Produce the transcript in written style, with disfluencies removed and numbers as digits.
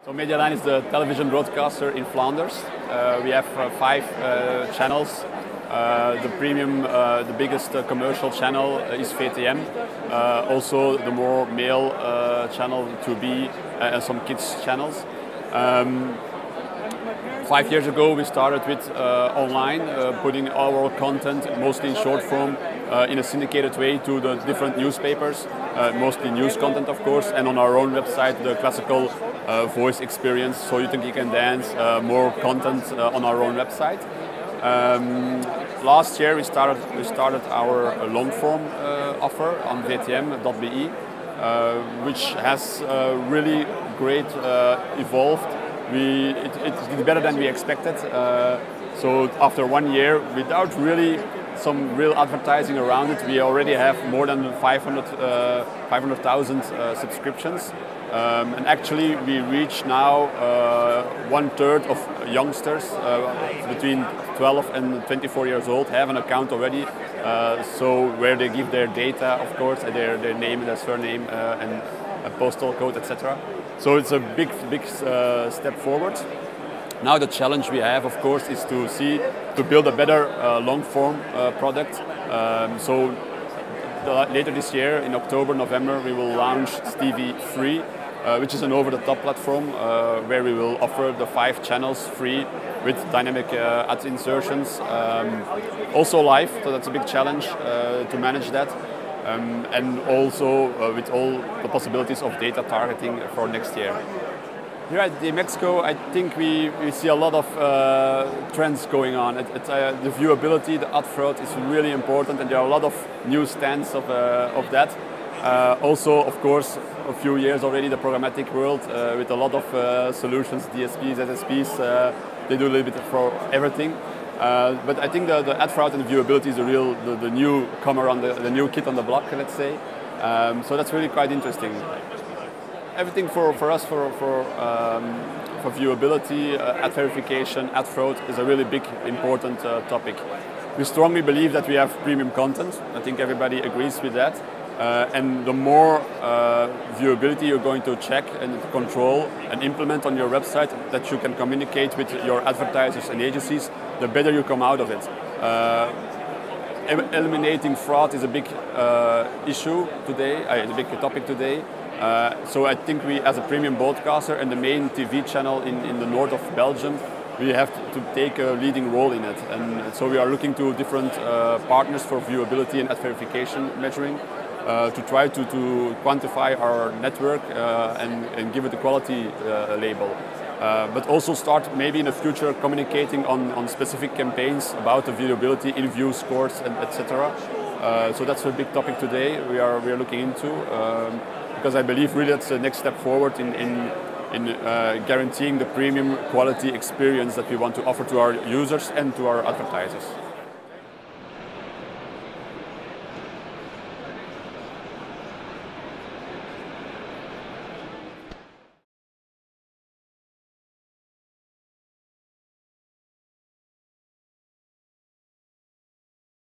So Medialaan is the television broadcaster in Flanders. We have 5 channels. The premium, the biggest commercial channel is VTM. Also the more male channel 2B and some kids channels. 5 years ago we started with online, putting our content, mostly in short form, in a syndicated way to the different newspapers, mostly news content of course, and on our own website the classical voice experience, so you think you can dance, more content on our own website. Last year we started our long form offer on VTM.be, which has really great evolved. It's better than we expected. So after 1 year, without really some real advertising around it, we already have more than 500,000 subscriptions. And actually we reach now 1/3 of youngsters between 12 and 24 years old have an account already. So where they give their data, of course, their name, their surname, and a postal code, etc. So it's a big step forward. Now the challenge we have, of course, is to build a better long-form product. Later this year, in October, November, we will launch Stevie Free, which is an over-the-top platform where we will offer the 5 channels free with dynamic ad insertions, also live. So that's a big challenge to manage that. And also with all the possibilities of data targeting for next year. Here at Mexico, I think we see a lot of trends going on. The viewability, the ad fraud is really important, and there are a lot of new stands of that. Also, of course, a few years already, the programmatic world with a lot of solutions, DSPs, SSPs, they do a little bit for everything. But I think the ad fraud and the viewability is the newcomer on the new kid on the block, let's say. So that's really quite interesting. Everything for us for viewability, ad verification, ad fraud is a really big, important topic. We strongly believe that we have premium content. I think everybody agrees with that. And the more viewability you're going to check and control and implement on your website, that you can communicate with your advertisers and agencies, the better you come out of it. Eliminating fraud is a big issue today, a big topic today. So I think we, as a premium broadcaster and the main TV channel in the north of Belgium, we have to take a leading role in it. And so we are looking to different partners for viewability and ad verification measuring to try to quantify our network and give it a quality label. But also start maybe in the future communicating on specific campaigns about the viewability, in-view scores, and etc. So that's a big topic today we are looking into. Because I believe really that's the next step forward in guaranteeing the premium quality experience that we want to offer to our users and to our advertisers.